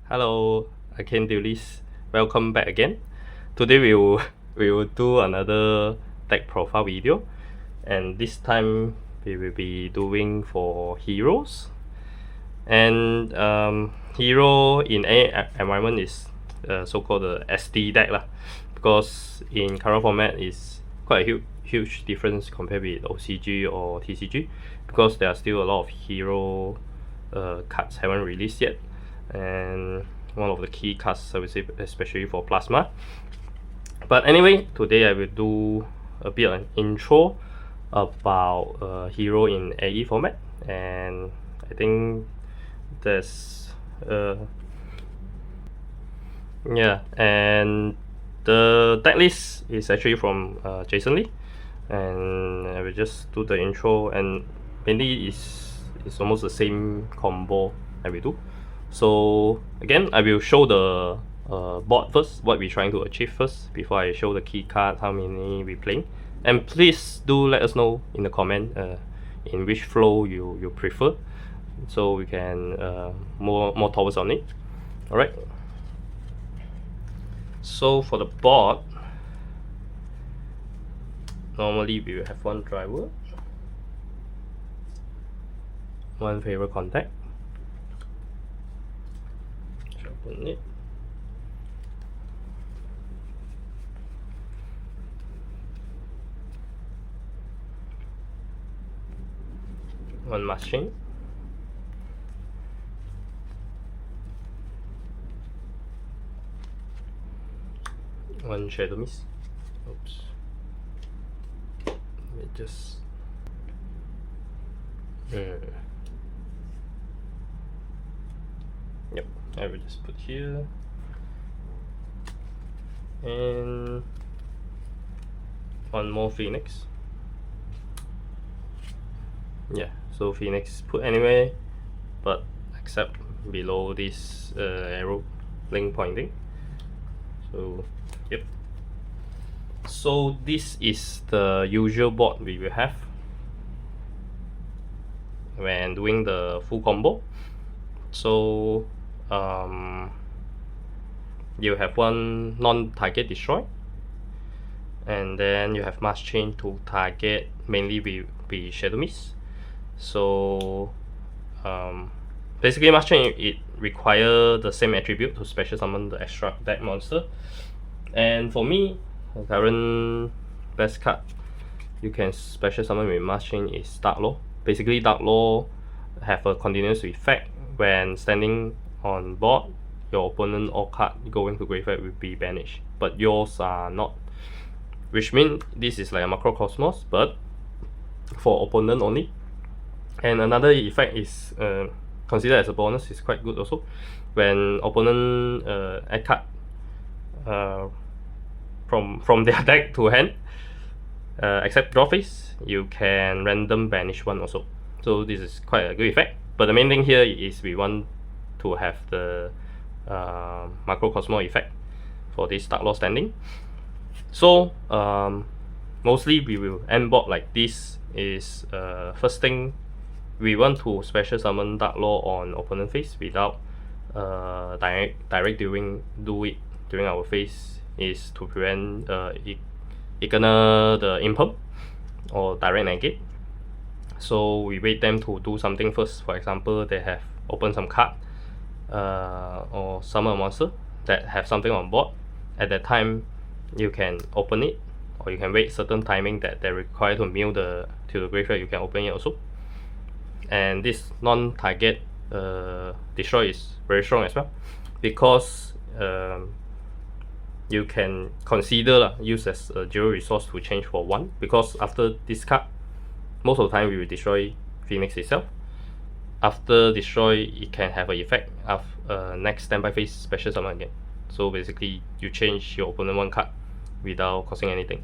Hello, again Dulis. Welcome back again. Today we will do another deck profile video, and this time we will be doing for heroes. And hero in a environment is so-called the SD deck lah, because in current format is quite a huge difference compared with OCG or TCG, because there are still a lot of hero cards haven't released yet, and one of the key cards I would say, especially for Plasma. But anyway, today I will do a bit of an intro about hero in AE format, and I think there's yeah, and the deck list is actually from Jason Lee, and I will just do the intro, and mainly it's almost the same combo I will do. So again, I will show the board first, what we're trying to achieve first, before I show the key cards, how many we playing. And please do let us know in the comment in which flow you prefer, so we can more towards on it. Alright, so for the board, normally we will have one driver, one favorite contact, open it, one machine, one shadow mist. Oops, let me just yep, I will just put here, and one more Phoenix. Yeah, so Phoenix put anywhere but except below this arrow link pointing. So yep, so this is the usual board we will have when doing the full combo. So you have one non-target destroy, and then you have mass chain to target mainly be shadow mist. So basically mass chain, it require the same attribute to special summon the extra deck monster, and for me the current best card you can special summon with mass chain is Dark Law. Basically Dark Law have a continuous effect when standing on board. Your opponent or card going to graveyard will be banished, but yours are not, which means this is like a macrocosmos but for opponent only. And another effect is considered as a bonus, is quite good also. When opponent add card from their deck to hand, except draw phase, you can random banish one also. So this is quite a good effect. But the main thing here is we want to have the macrocosmos effect for this Dark Law standing. So mostly we will end board like this. Is first thing, we want to special summon Dark Law on opponent phase without direct do it during our phase, is to prevent ignore the imperm or direct negate. So we wait them to do something first. For example, they have opened some card or summon a monster that have something on board. At that time you can open it, or you can wait certain timing that they're required to mill to the graveyard, you can open it also. And this non-target destroy is very strong as well, because you can consider use as a 0 resource to change for 1, because after this card most of the time we will destroy Phoenix itself. After destroy, it can have an effect of next standby phase special summon again. So basically you change your opponent one card without causing anything.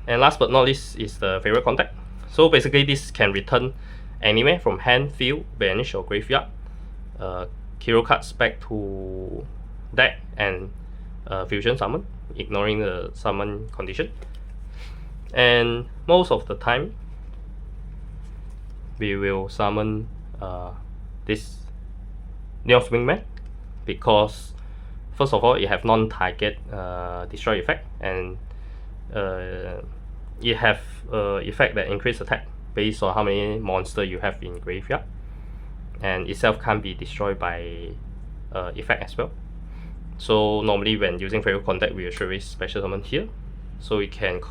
And last but not least is the favorite contact. So basically this can return anywhere from hand, field, banish or graveyard hero cards back to deck and fusion summon, ignoring the summon condition. And most of the time we will summon this Neos Wingman, because first of all it have non-target destroy effect, and it have effect that increase attack based on how many monster you have in graveyard, and itself can't be destroyed by effect as well. So normally when using favorite contact, we will straight away special summon here, so we can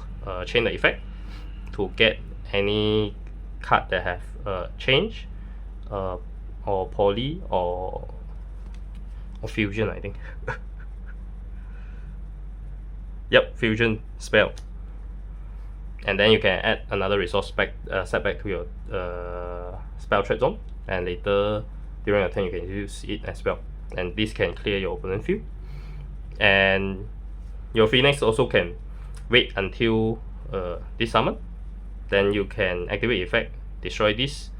change the effect to get any card that have change or poly or fusion, I think. Yep, fusion spell. And then you can add another resource back, set back to your spell trap zone, and later during your turn you can use it as well. And this can clear your opponent field. And your Phoenix also can wait until this summon, then you can activate effect, destroy this,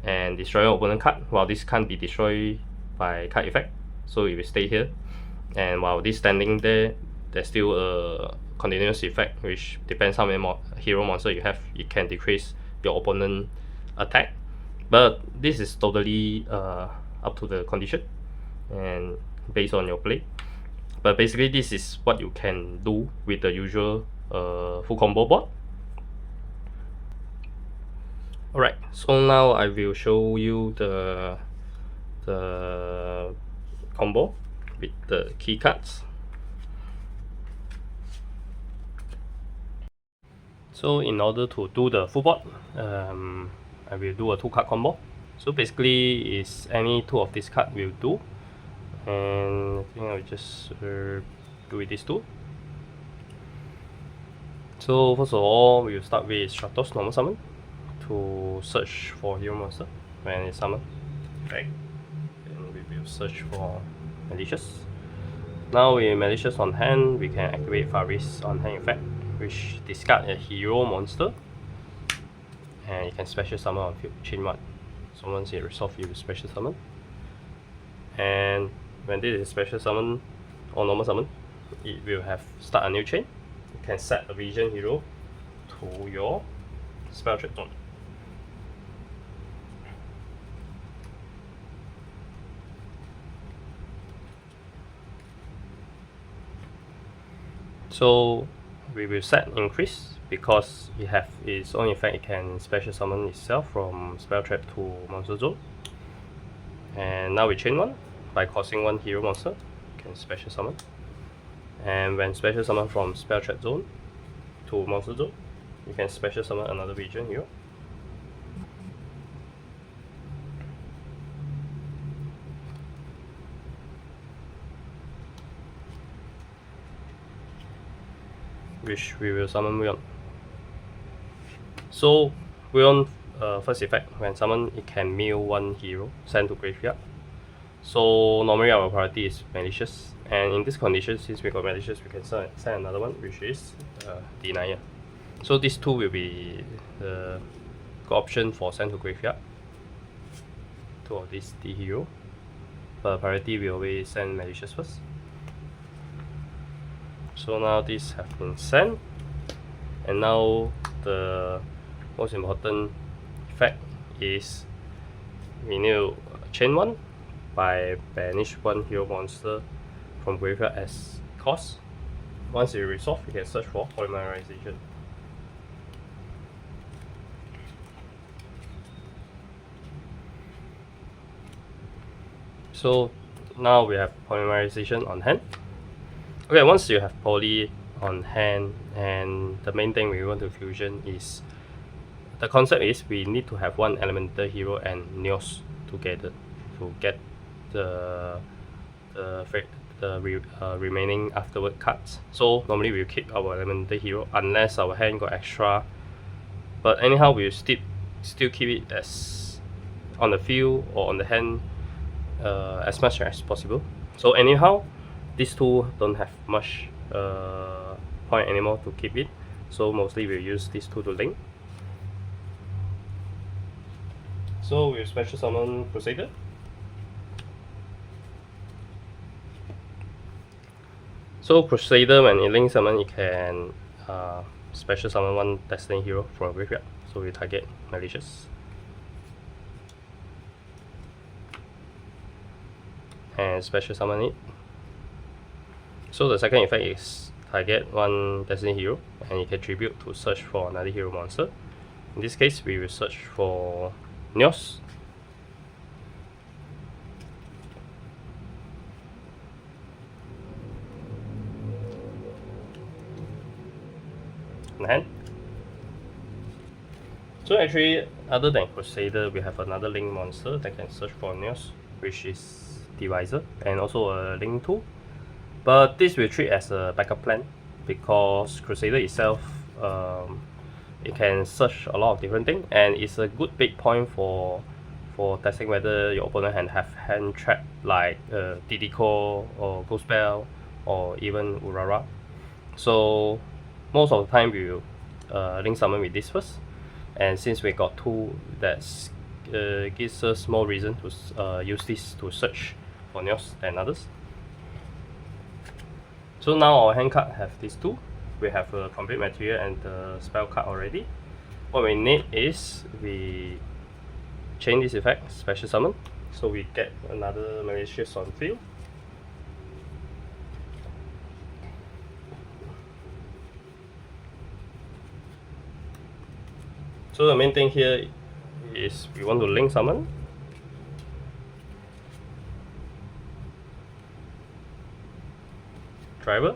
and destroy your opponent card, while this can't be destroyed by card effect, so it will stay here. And while this standing there, there's still a continuous effect, which depends how many hero monster you have. It can decrease your opponent attack, but this is totally up to the condition and based on your play. But basically this is what you can do with the usual full combo board. Alright, so now I will show you the combo with the key cards. So in order to do the full board, I will do a 2-card combo. So basically is any 2 of these cards will do, and I think I'll just do with these 2. So first of all, we'll start with Stratos normal summon to search for hero monster when it's summoned. Right. Then we will search for Malicious. Now with Malicious on hand, we can activate Faris on hand effect, which discard a hero monster, and you can special summon on field, chain 1. So once it resolves, you will special summon. And when this is special summon or normal summon, it will have start a new chain. You can set a vision hero to your spell trap zone. So we will set increase because it have its own effect. It can special summon itself from spell trap to monster zone. And now we chain 1 by causing 1 hero monster. You can special summon. And when special summon from spell trap zone to monster zone, you can special summon another vision hero. Which we will summon Wyon. So Wyon first effect, when summoned, it can mill 1 hero sent to graveyard. So normally our priority is Malicious, and in this condition, since we got Malicious, we can send another one, which is Denier. So these 2 will be the option for send to graveyard. 2 of these D hero, but priority we always send Malicious first. So now these have been sent, and now the most important effect is we need to chain 1 by banish 1 hero monster from graveyard as cost. Once it resolves, you can search for polymerization. So now we have polymerization on hand. Okay, once you have poly on hand, and the main thing we want to fusion is, the concept is we need to have 1 elemental hero and Neos together to get the remaining afterward cards. So normally we'll keep our elemental hero unless our hand got extra, but anyhow we'll still keep it as on the field or on the hand as much as possible. So anyhow, these 2 don't have much point anymore to keep it, so mostly we'll use these 2 to link. So we'll special summon Crusader. So Crusader, when it links summon, it can special summon 1 Destiny hero from graveyard. So we target Malicious. and special summon it. So the second effect is target one Destiny hero and you can tribute to search for another hero monster. In this case, we will search for Yugioh. Hand. So actually, other than Crusader, we have another Link monster that can search for Yugioh, which is Divisor, and also a Link tool. But this will treat as a backup plan because Crusader itself, it can search a lot of different things, and it's a good big point for testing whether your opponent can have hand trap like Didiko or Ghost Spell or even Urara. So most of the time we will link summon with this first, and since we got two, that gives us more reason to use this to search for Yugioh than others. So now our hand card have these two. We have a complete material and the spell card already. What we need is we chain this effect, special summon, so we get another malicious on field. So the main thing here is we want to link summon. Driver.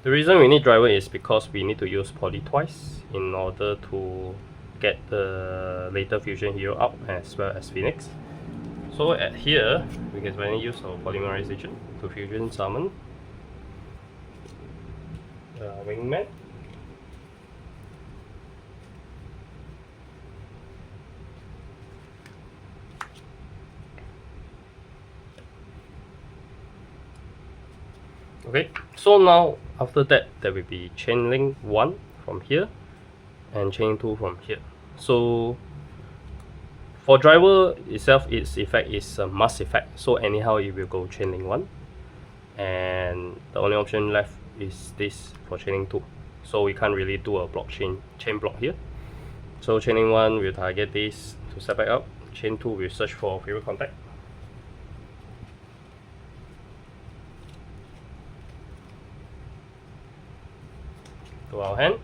The reason we need driver is because we need to use poly twice in order to get the later fusion hero up as well as Phoenix. So at here, we can finally use our polymerization to fusion summon Wingman. Okay, so now after that there will be chain link 1 from here and chain 2 from here. So for driver itself, its effect is a must effect, so anyhow it will go chain link 1, and the only option left is this for chaining 2. So we can't really do a chain block here. So chaining 1 will target this to set back up, chain 2 will search for favorite contact. To our hand,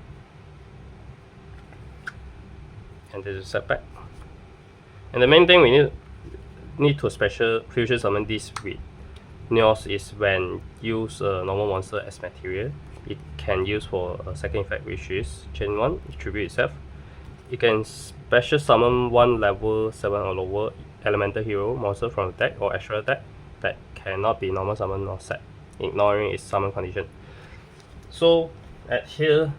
and this is set back. And the main thing we need to special fusion summon this with Yugioh is when use a normal monster as material, it can use for a second effect, which is chain 1, tribute itself. It can special summon one level 7 or lower elemental hero monster from the deck or extra deck that cannot be normal summon or set, ignoring its summon condition. So at here,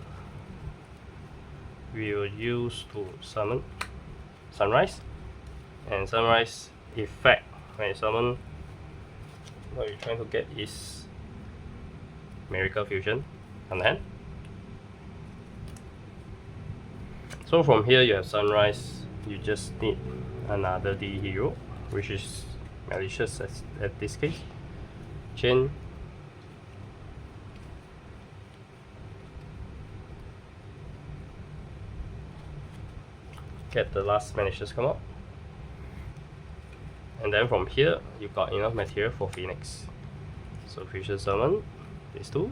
we will use to summon Sunrise, and Sunrise effect when you summon, what you're trying to get is Miracle Fusion on hand. So from here you have Sunrise, you just need another D hero, which is Malicious at this case. Chain, get the last Malicious come up, and then from here you got enough material for Phoenix. So fusion summon these two.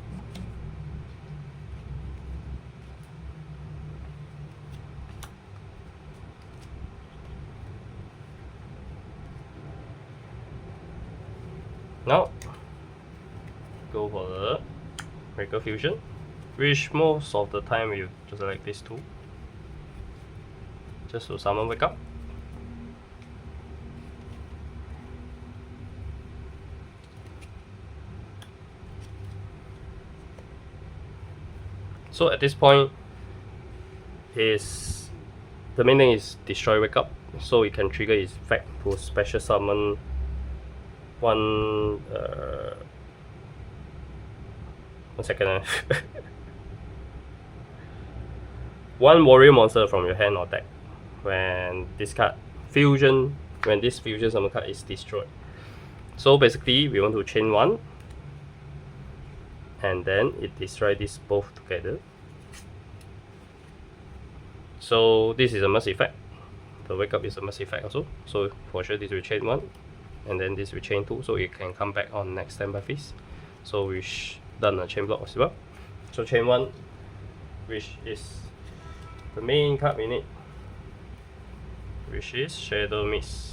Now go for the Miracle Fusion, which most of the time you just select these two just to summon Wake Up. So at this point, is the main thing is destroy Wake Up, so you can trigger its effect to special summon one second one warrior monster from your hand or deck when this fusion summon card is destroyed. So basically we want to chain 1 and then it destroy these both together. So this is a must effect. the wake up is a mass effect also. So for sure this will chain 1, and then this will chain 2, so it can come back on next standby phase. So we done a chain block as well. So chain 1, which is the main card we need, which is Shadow Mist.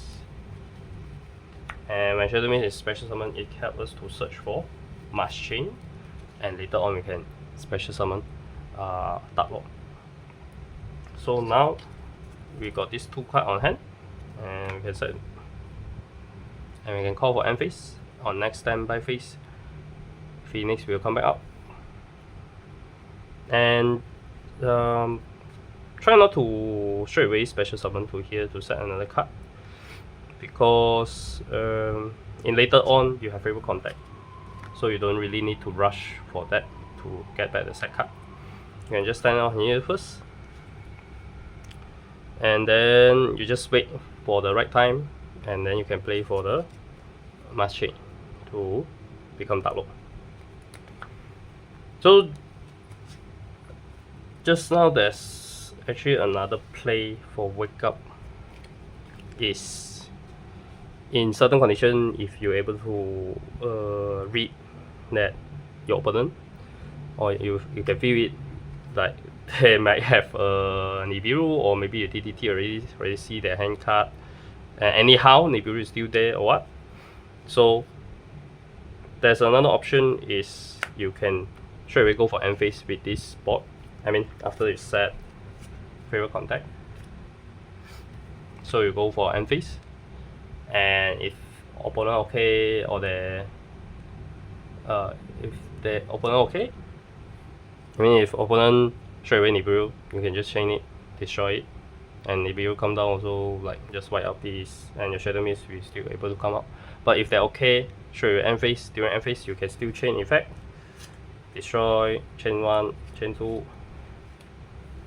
And when Shadow Mist is special summon, it helps us to search for Mass Chain, and later on we can special summon Dark Lord. So now we got these 2 cards on hand, and we can set, and we can call for end phase. On next standby phase, Phoenix will come back up. And try not to straight away special summon to here to set another card, because in later on you have favorite contact, so you don't really need to rush for that to get back the set card. You can just stand out here first, and then you just wait for the right time, and then you can play for the Mass Chain to become Dark Lord. So just now there's actually another play for wake up, is in certain condition, if you're able to read that your opponent, or you can feel it, like they might have a Nibiru, or maybe a DDT already see their hand card, and anyhow Nibiru is still there or what. So there's another option, is you can straight away go for end phase with this board. I mean, after you set favorite contact, so you go for end phase, and if opponent okay, or if the opponent okay, I mean if opponent straight away Nibiru, you can just chain it, destroy it, and Nibiru come down also, like just wipe out this, and your Shadow Mist will still able to come out. But if they're okay, straight away end phase, during end phase you can still chain effect, destroy, chain 1, chain 2,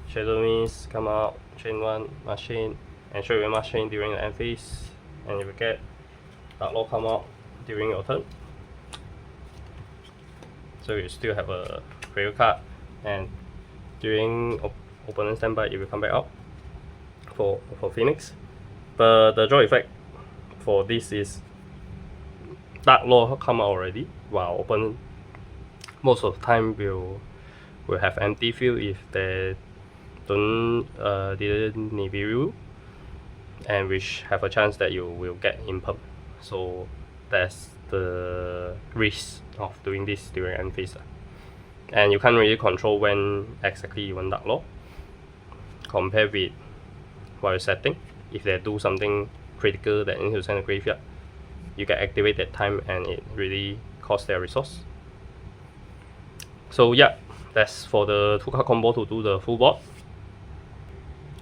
Shadow Mist come out, chain 1, Mass Chain, and straight away Mass Chain during the end phase, and you will get Dark Lord come out during your turn. So you still have a favorite card, and during opponent standby it will come back out for Phoenix. But the draw effect for this is Dark Lord come out already, while opponent most of the time will have empty field if they didn't Nibiru, and which have a chance that you will get imperm. So that's the risk of doing this during end phase. And you can't really control when exactly you want Dark Lord, compared with while you're setting. If they do something critical that needs to send a graveyard, you can activate that time, and it really costs their resource. So yeah, that's for the 2-card combo to do the full board.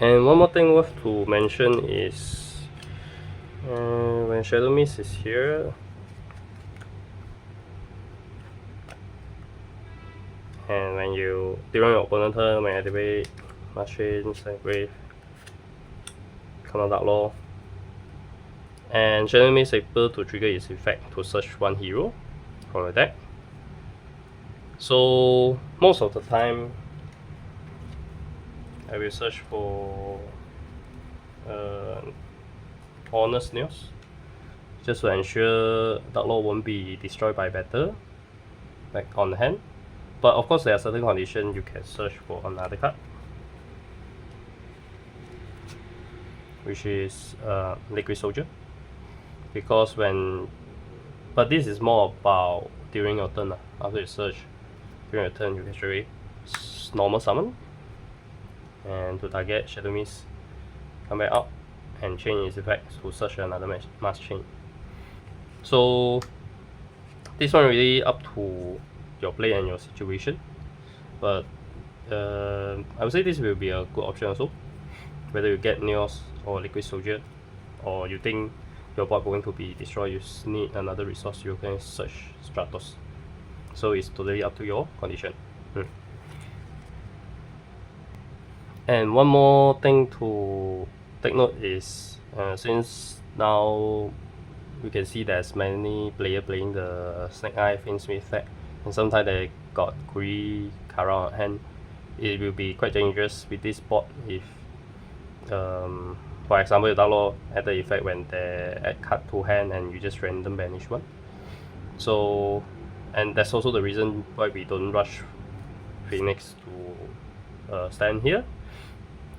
And one more thing worth to mention is when Shadow Mist is here, and when you during your opponent turn, when you activate Mass Chain, Grave, come out Dark Lord, and Shadow Mist is able to trigger its effect to search 1 hero from your deck. So most of the time I will search for Honest News, just to ensure Dark Lord won't be destroyed by battle back on hand. But of course there are certain conditions you can search for another card, which is Liquid Soldier, because but this is more about during your turn. After you search during your turn, you can straight away normal summon, and to target Shadow Mist, come back up and change its effects to search another Mass Chain. So this one really up to your play and your situation, but I would say this will be a good option also, whether you get Neos or Liquid Soldier, or you think your board going to be destroyed, you need another resource, you can search Stratos. So it's totally up to your condition. And one more thing to take note is, since now we can see there's many players playing the Snake Eye Finsmith deck, and sometimes they got Kuri Kara on hand, it will be quite dangerous with this board if for For example, you download add the effect when they add card to hand and you just random banish one. So, and that's also the reason why we don't rush Phoenix to stand here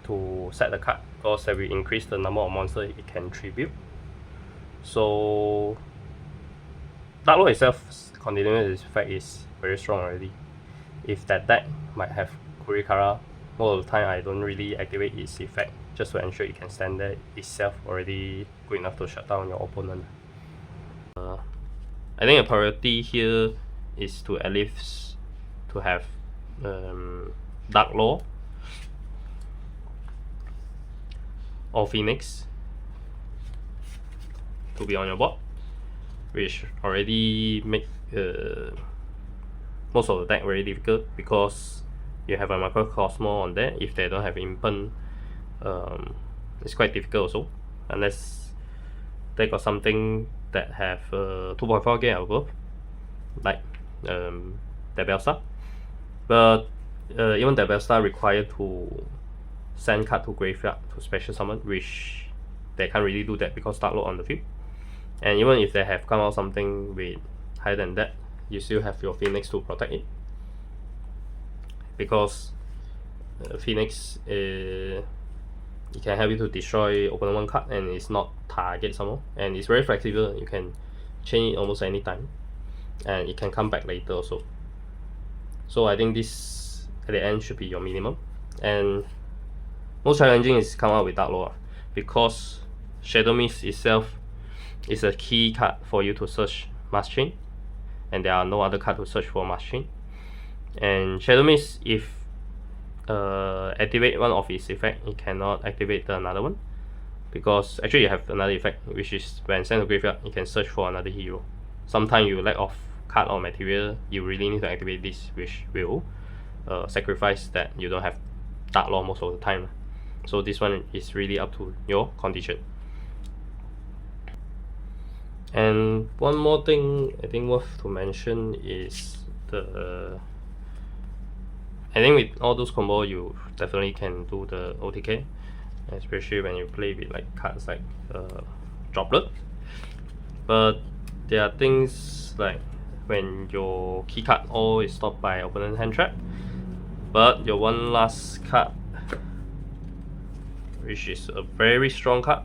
to set the card, because that will increase the number of monsters it can tribute. So Dark Lord itself continuous effect is very strong already. If that deck might have Kurikara, most of the time I don't really activate its effect just to ensure it can stand there itself already good enough to shut down your opponent. I think a priority here is to at least to have Dark Lord or Phoenix to be on your board, which already make most of the deck very difficult, because you have a Microcosmo on there. If they don't have Impen, it's quite difficult also, unless they got something that have 2.4 game above, like Debelstar. But even Debelstar required to send card to graveyard to special summon, which they can't really do that because Dark Lord on the field. And even if they have come out something with higher than that, you still have your Phoenix to protect it, because Phoenix it can help you to destroy opponent one card and it's not target somehow, and it's very flexible. You can change it almost any time and it can come back later also. So I think this at the end should be your minimum. And most challenging is come out with Dark Lord, because Shadow Mist itself is a key card for you to search Mass Chain, and there are no other card to search for Mass Chain. And Shadow Mist, if activate one of its effect, it cannot activate another one, because actually you have another effect, which is when sent to graveyard, you can search for another hero. Sometimes you lack of card or material, you really need to activate this, which will sacrifice that you don't have Dark Lord most of the time. So this one is really up to your condition. And one more thing I think worth to mention is the I think with all those combos you definitely can do the OTK, especially when you play with like cards like Droplet. But there are things like when your key card all is stopped by opponent hand trap, but your one last card, which is a very strong card,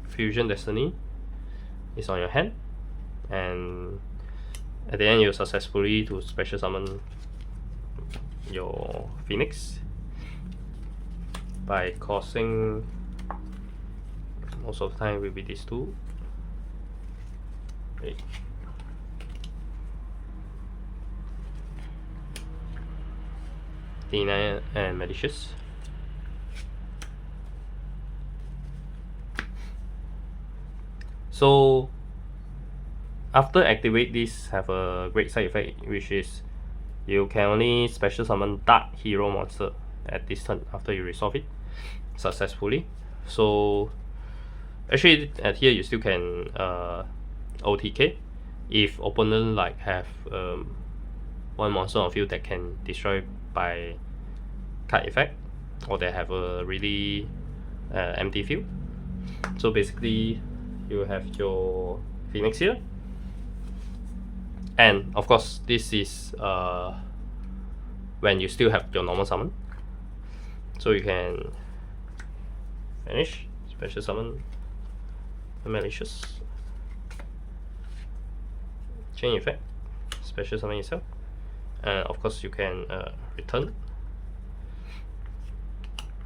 Fusion Destiny, is on your hand, and at the end you successfully to special summon your Phoenix by causing, most of the time will be these two. Okay. Deny and Malicious. So after activate this, have a great side effect, which is you can only special summon Dark Hero monster at this turn after you resolve it successfully. So actually at here you still can OTK if opponent like have one monster on field that can destroy by card effect, or they have a really empty field. So basically you have your Phoenix here, and of course this is when you still have your normal summon, so you can finish special summon Malicious, chain effect, special summon yourself, and of course you can return,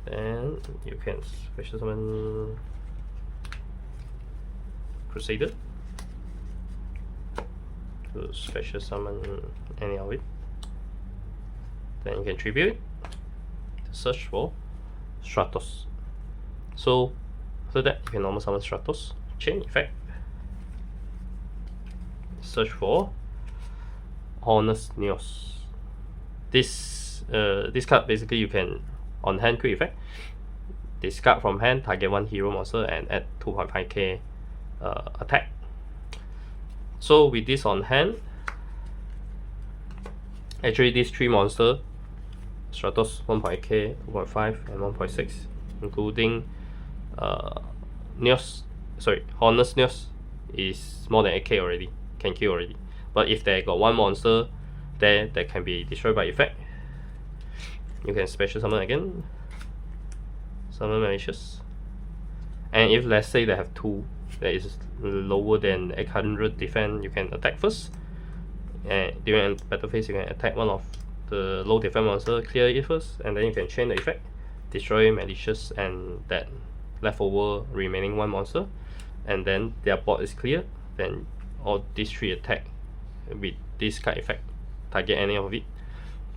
then you can special summon Crusader to special summon any of it, then you can tribute it to search for Stratos. So after that you can normal summon Stratos, chain effect, search for Honest Neos. This card basically you can on hand quick effect, discard from hand, target one hero monster and add 2.5k attack. So with this on hand, actually these three monster, Stratos 1.8k, 2.5 and 1.6, including Honest Neos is more than 8k already, can kill already. But if they got one monster there that can be destroyed by effect, you can special summon again, summon Malicious. And if let's say they have two that is lower than 800 defense, you can attack first. And during battle phase, you can attack one of the low defense monster, clear it first, and then you can chain the effect, destroy Malicious and that leftover remaining one monster, and then their board is clear. Then all these three attack with this card effect, target any of it,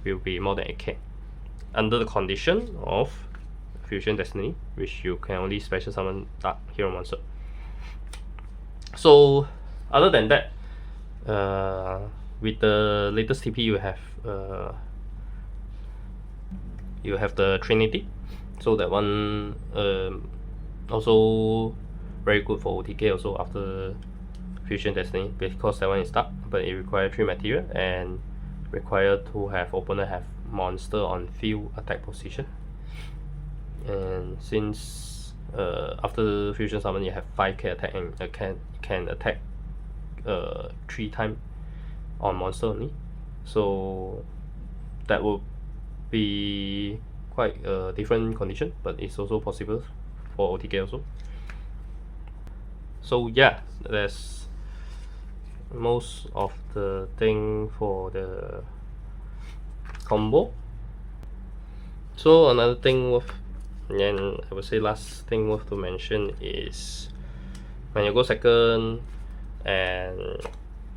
will be more than 8k. Under the condition of Fusion Destiny, which you can only special summon that hero monster. So other than that, with the latest TP you have the Trinity, so that one also very good for OTK also after Fusion Destiny, because that one is stuck, but it requires 3 material and require to have opponent have monster on field attack position. And since after Fusion Summon you have 5k attack and can attack 3 times on monster only, so that will be quite a different condition, but it's also possible for OTK also. So yeah, that's most of the thing for the combo. So another thing worth, and I would say last thing worth to mention is when you go second and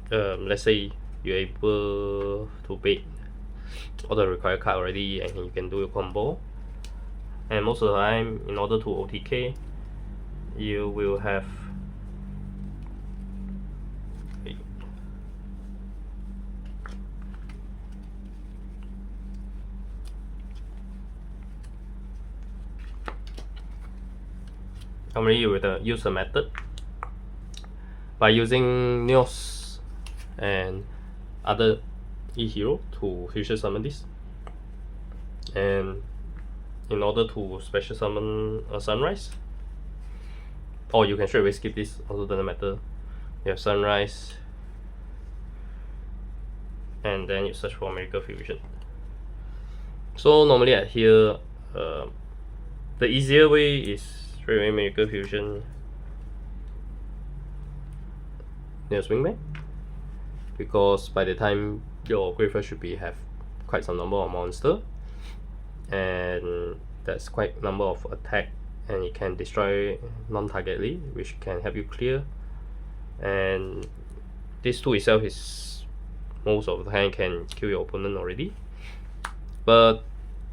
let's say you're able to bait all the required card already and you can do your combo, and most of the time in order to OTK you will have normally you will use a method by using Neos and other E-hero to fusion summon this, and in order to special summon a Sunrise, or you can straight away skip this, also doesn't matter. You have Sunrise and then you search for Miracle Fusion. So normally at here, the easier way is straight away Miracle Fusion Neos Wingman, because by the time your graveyard should be have quite some number of monster, and that's quite number of attack, and it can destroy non-targetly, which can help you clear. And this tool itself is most of the time can kill your opponent already, but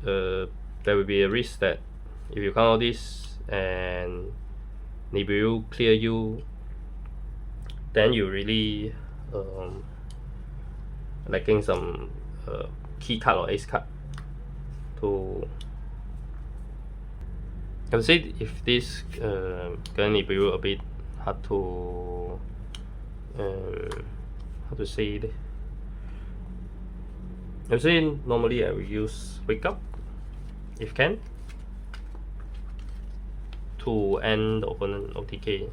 there will be a risk that if you count all this and Nibiru clear you, then you really lacking some key card or ace card to. I would say if this Nibiru a bit hard to how to say it. I would say normally I will use Wake Up if can to end the opponent OTK.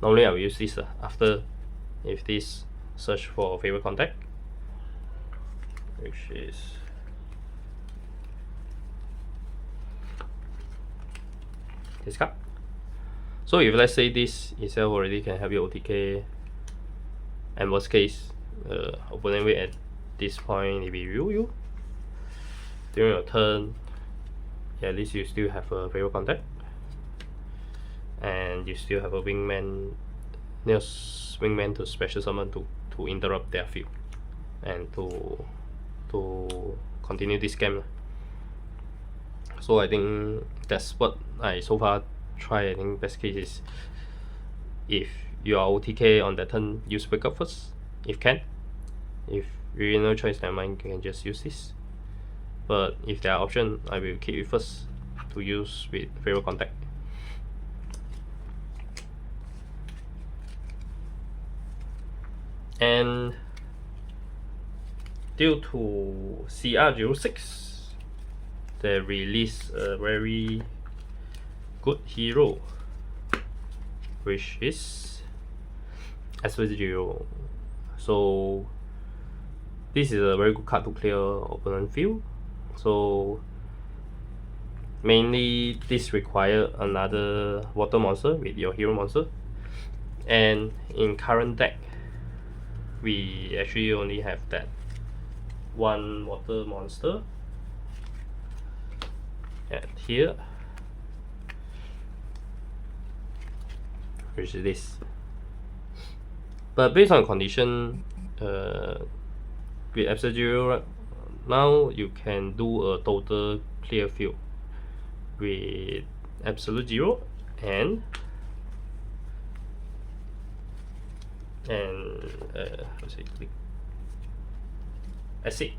Normally I will use this after if this search for favorite contact, which is this card. So if let's say this itself already can help you OTK, and worst case opponent will at this point if you during your turn, at least you still have a favorite contact and you still have a wingman, Neos wingman to special summon to interrupt their field and to continue this game. So I think that's what I so far try. I think best case is if you are OTK on that turn, use Wake Up first if can. If really no choice, never mind, you can just use this. But if there are options, I will keep it first to use with favorite contact. And due to CR06 they release a very good hero, which is Yugioh. So this is a very good card to clear opponent field. So mainly this require another water monster with your hero monster, and in current deck we actually only have that one water monster and here, which is this. But based on condition, with Yugioh now you can do a total clear field with absolute 0 and acid.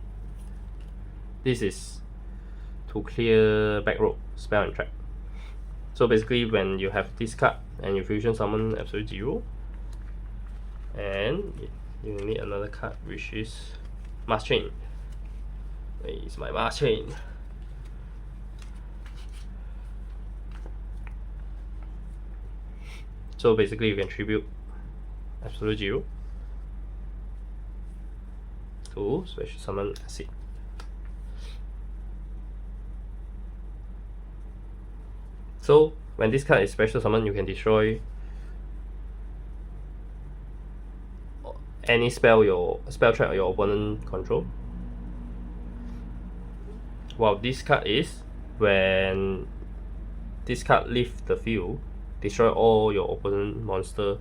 This is to clear back row, spell and trap. So basically when you have this card and you fusion summon absolute 0, and you need another card which is Mass Chain. Where is my Mass Chain? So basically you can tribute absolute 0 to special summon acid. So when this card is special summon, you can destroy any spell trap your opponent control. While this card is, when this card leaves the field, destroy all your opponent monster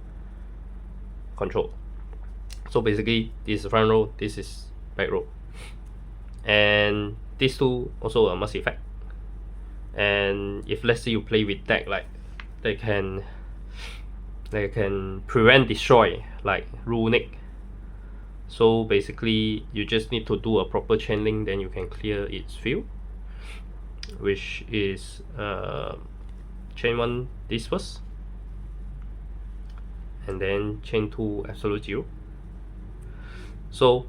control. So basically this is front row, this is back row, and these two also a must effect. And if let's say you play with deck like they can prevent destroy like Runic. So basically you just need to do a proper chain link, then you can clear its field, which is chain 1 this first, and then chain 2 absolute 0. So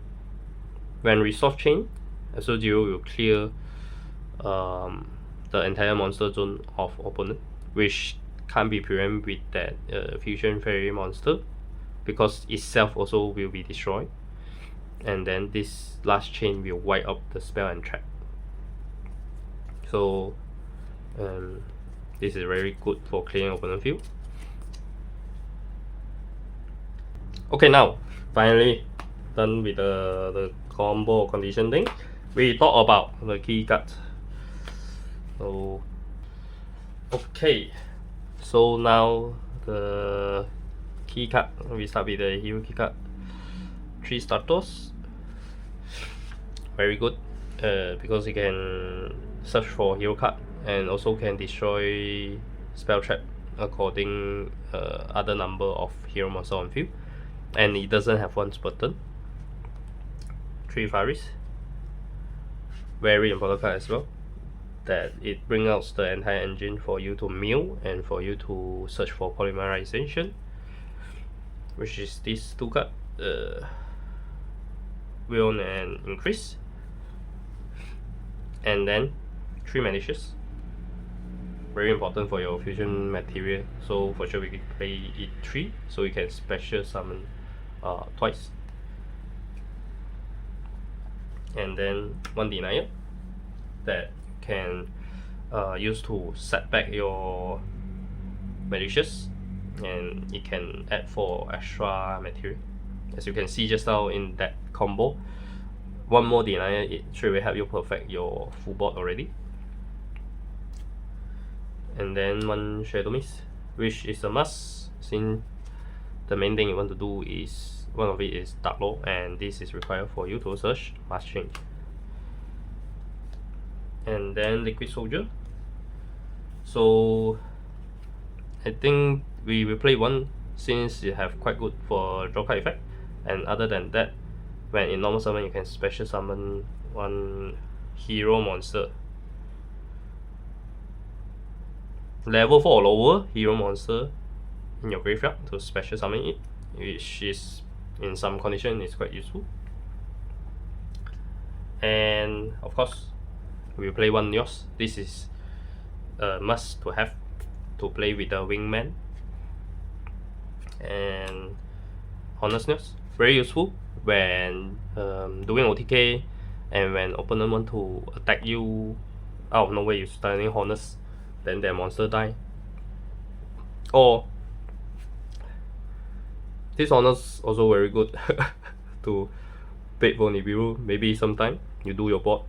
when we soft chain, absolute 0 will clear the entire monster zone of opponent, which can't be prevented with that fusion fairy monster, because itself also will be destroyed, and then this last chain will wipe up the spell and trap. So this is very good for clearing opponent field. Okay, now finally done with the combo condition thing. We talk about the key cards. So okay, so now the key card, we start with the hero key card. 3 Stratos, very good because you can search for hero card and also can destroy spell trap according other number of hero monster on field, and it doesn't have one button. 3 Faris, very important card as well, that it brings out the entire engine for you to mill and for you to search for polymerization, which is these 2 cards, Will and Increase, and then 3 Malicious, very important for your fusion material. So for sure we can play it 3, so you can special summon twice, and then 1 Denier that can use to set back your Malicious, and it can add 4 extra material. As you can see just now in that combo, 1 more Denier, it straight away help you perfect your full board already. And then 1 Shadow Mist, which is a must, since the main thing you want to do is, one of it is Dark Law, and this is required for you to search Mass Chain. And then Liquid Soldier. So I think we will play 1 since it have quite good for draw card effect, and other than that, when in normal summon you can special summon 1 hero monster, level 4 or lower hero monster in your graveyard to special summon it, which is in some condition is quite useful. And of course we play one Yugioh. This is a must to have to play with the wingman. And honestness, very useful when doing OTK and when opponent want to attack you out of nowhere, you stunning honest, then their monster die. Or this honest also very good to bait for Nibiru. Maybe sometime you do your board.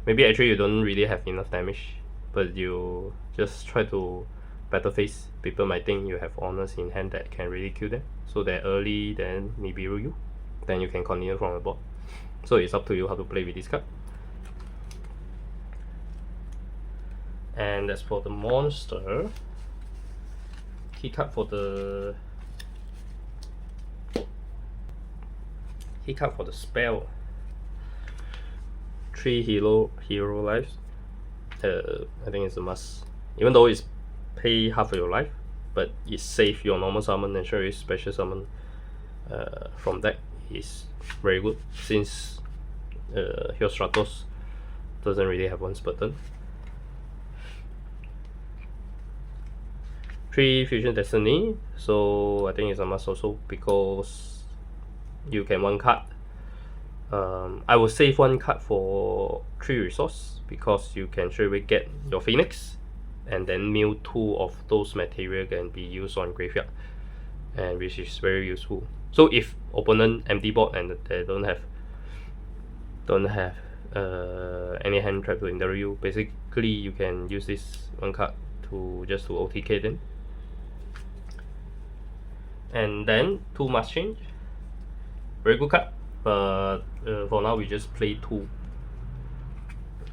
Maybe actually you don't really have enough damage, but you just try to battle face. People might think you have honors in hand that can really kill them, so that early then Nibiru you, then you can continue from the board. So it's up to you how to play with this card. And as for the monster, key card for the spell, 3 hero lives. I think it's a must. Even though it's pay half of your life, but it save your normal summon and show special summon from deck is very good, since your Stratos doesn't really have one button. 3 Fusion Destiny, so I think it's a must also, because you can one card. I will save one card for 3 resource, because you can straight away get your Phoenix, and then mill 2 of those material can be used on graveyard, and which is very useful. So if opponent empty board and they don't have any hand trap to hinder you, basically you can use this one card to just to OTK them. And then 2 Must Change, very good card, but for now we just play 2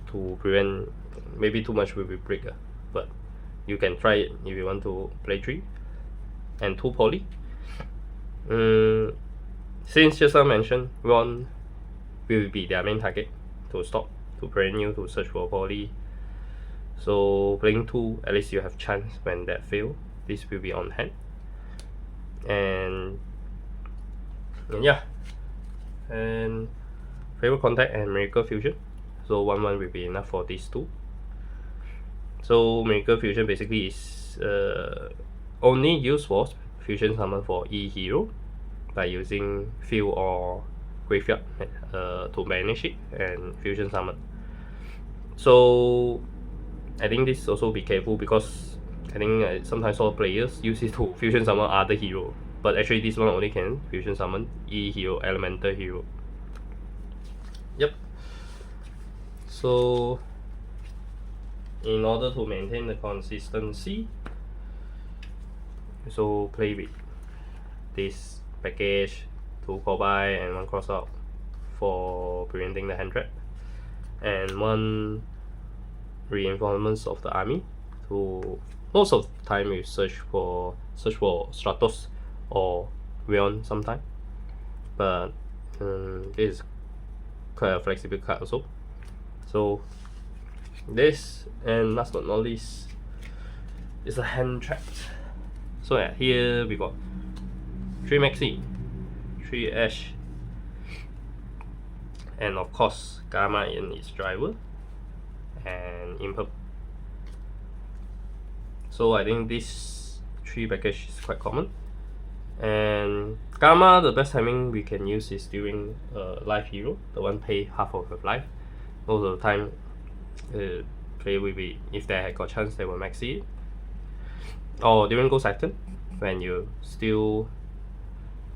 to prevent maybe too much will be break, but you can try it if you want to play 3. And 2 Poly. Since just I mentioned, one will be their main target to stop, to prevent you to search for Poly. So playing 2, at least you have chance when that fail. This will be on hand. And yeah, and Favorite Contact and Miracle Fusion. So 1/1 will be enough for these 2. So Miracle Fusion basically is only used for fusion summon for E hero by using field or graveyard to banish it and fusion summon. So I think this also be careful, because I think sometimes all players use it to fusion summon other hero, but actually this one only can fusion summon E hero, elemental hero. Yep. So in order to maintain the consistency, so play with this package, 2 call by and 1 cross out for preventing the hand trap, and 1 reinforcements of the army. To most of the time you search for Stratos or Rion sometime, but this is quite a flexible card also. So this, and last but not least, is a hand trap. So yeah, here we got 3 Maxi, 3 Ash, and of course Gamma in its driver, and Imperp. So I think this 3 package is quite common. And Gamma, the best timing we can use is during life hero, the one pay half of your life. Most of the time player will be, if they have got chance, they will maxi it. Or during go second, when you still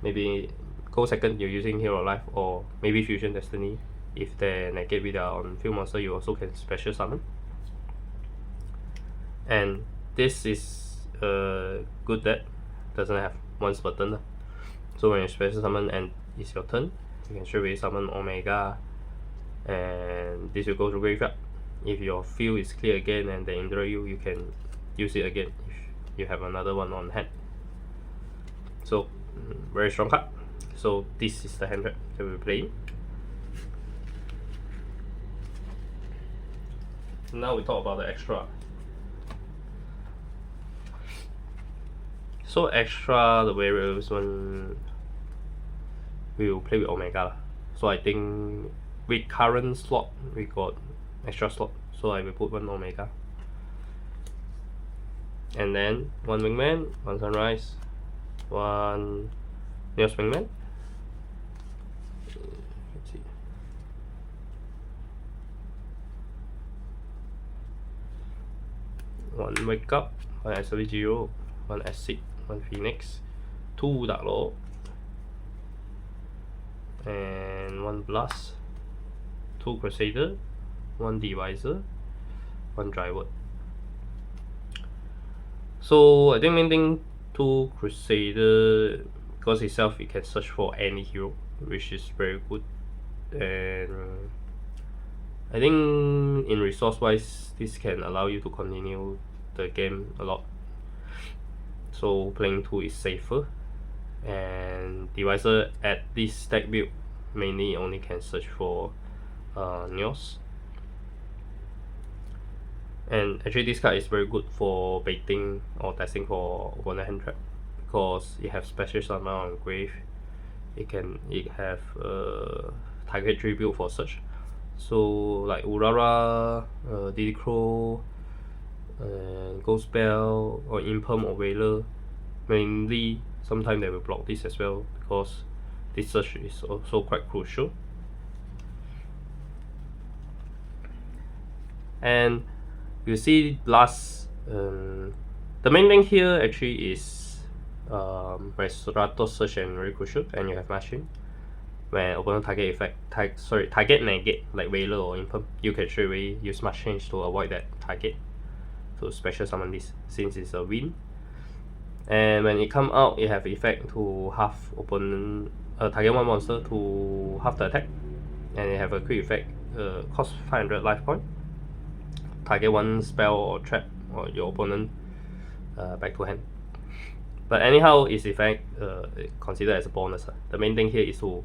maybe go second, you're using hero life, or maybe fusion destiny. If they negate with on field monster, you also can special summon. And this is good that doesn't have one button. So when you special summon and it's your turn, you can straight away summon Omega, and this will go to graveyard. If your field is clear again and they injure you, you can use it again if you have another one on hand. So very strong card. So this is the hand trap that we're playing. Now we talk about the extra. So extra, the various one we will play with Omega. So I think with current slot we got extra slot, so I will put 1 Omega. And then 1 Wingman, 1 Sunrise, 1 Neos Wingman. Let's see. One Wake Up, 1 Yugioh, 1 Acid, 1 Phoenix, 2 Dark Lord, and 1 Blast, 2 Crusader, 1 Divisor, 1 Driver. So I think main thing 2 Crusader, because itself it can search for any hero, which is very good. And I think in resource wise, this can allow you to continue the game a lot. So playing 2 is safer. And Divisor at this stack build mainly only can search for Neos. And actually this card is very good for baiting or testing for opponent hand trap, because it has special summon on grave. It have target tribute for search. So like Urara, Didicro, Ghost Spell or Imperm or Wailer, mainly sometimes they will block this as well, because this search is also quite crucial. And you see last, the main thing here actually is Stratos search and very crucial, and you have machine. When opponent target effect, target negate like Wailer or Imperm, you can straight away use Smart Change to avoid that target. So special summon this since it's a win. And when it come out, it have effect to half opponent target 1 monster to half the attack, and it have a quick effect, cost 500 life point. Target 1 spell or trap or your opponent back to hand. But anyhow, its effect considered as a bonus. The main thing here is to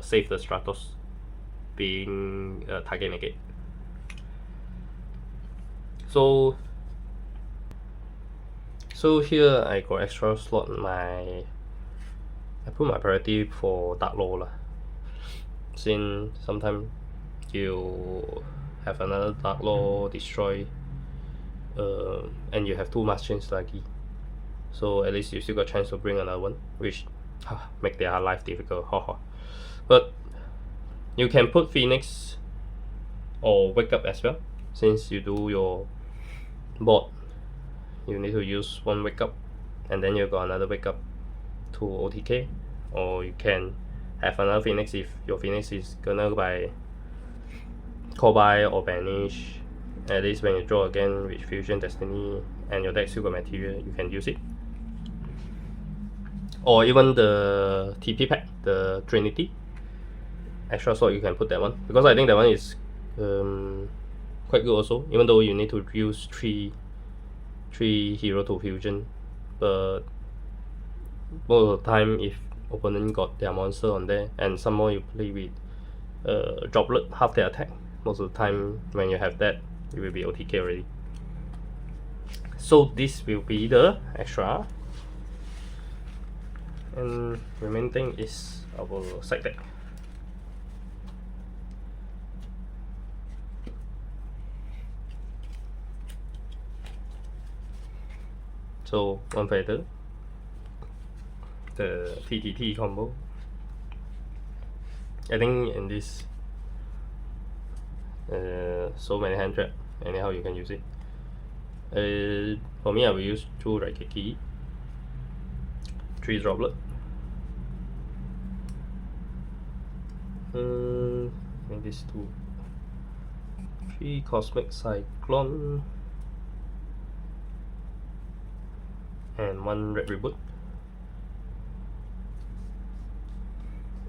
save the Stratos being target negate. So here I got extra slot. I put my priority for Dark Lord lah. Since sometimes you have another Dark Lord destroy, and you have 2 Mass Chains lucky, so at least you still got chance to bring another one, which make their life difficult. But you can put Phoenix or Wake Up as well. Since you do your board, you need to use 1 Wake Up, and then you got another Wake Up to OTK, or you can have another Phoenix if your Phoenix is gonna by call by or banish. At least when you draw again with Fusion Destiny and your deck still got material, you can use it. Or even the TP pack, the Trinity extra sword, you can put that one, because I think that one is quite good also, even though you need to use 3 hero to fusion. But most of the time, if opponent got their monster on there and some more you play with droplet half their attack, most of the time when you have that, it will be OTK already. So this will be the extra, and remaining thing is our side deck. So 1 feather, the TTT combo. I think in this so many hand trap, anyhow you can use it. For me, I will use 2 Raikeki, 3 droplet, I think this 2, 3 Cosmic Cyclone, and 1 Red Reboot.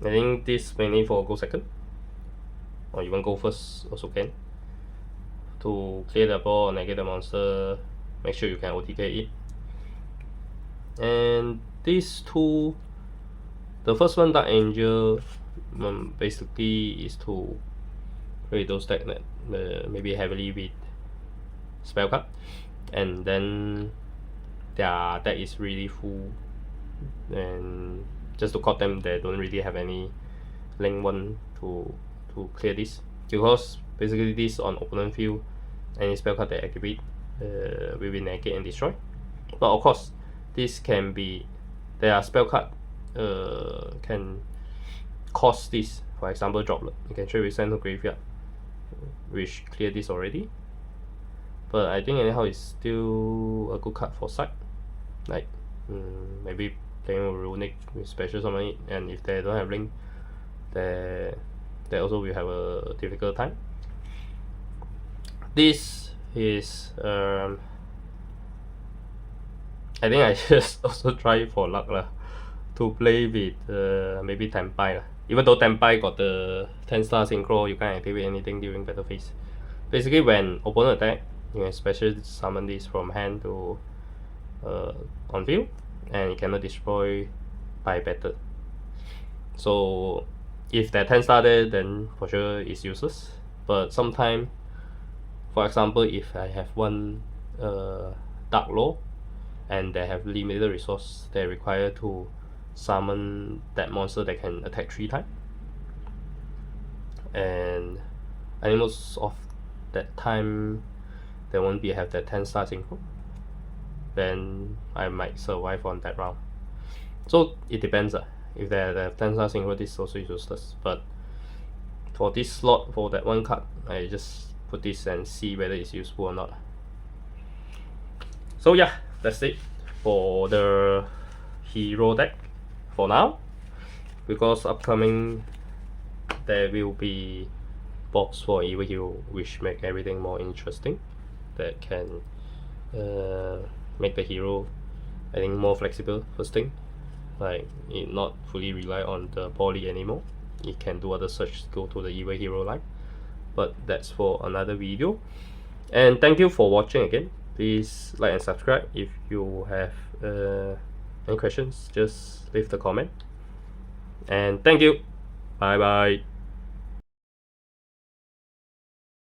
I think this mainly for go second, or even go first also can, to clear the board, negate the monster, make sure you can OTK it. And these 2, the first one, Dark Angel, basically is to play those deck that maybe heavily with spell card, and then their deck is really full, and just to caught them, they don't really have any link 1 to clear this, because Basically, this on opponent field, any spell card that activate will be negate and destroy. But of course, this can be, there are spell card can cause this. For example, Droplet. You can straight away send to graveyard, which clear this already. But I think anyhow it's still a good card for side. Like maybe playing Runic with special summon it, and if they don't have link, they also will have a difficult time. This is I think I just also try for luck lah, to play with maybe Tempai lah. Even though Tempai got the 10-star synchro, you can't activate anything during battle phase. Basically, when opponent attack, you can special summon this from hand to on field, and it cannot destroy by battle. So if they're 10-star there, then for sure it's useless. But sometimes, for example, if I have one Dark Law and they have limited resource, they require to summon that monster that can attack 3 times, and animals of that time they won't be have that 10-star synchro, then I might survive on that round. So it depends. If they have 10-star synchro, this is also useless. But for this slot, for that one card, I just put this and see whether it's useful or not. So yeah, that's it for the hero deck for now, because upcoming there will be box for Evil Hero, which make everything more interesting, that can make the hero, I think, more flexible. First thing, like it not fully rely on the poly anymore. It can do other search, go to the Evil Hero line. But that's for another video. And thank you for watching again. Please like and subscribe. If you have any questions, just leave the comment. And thank you. Bye bye.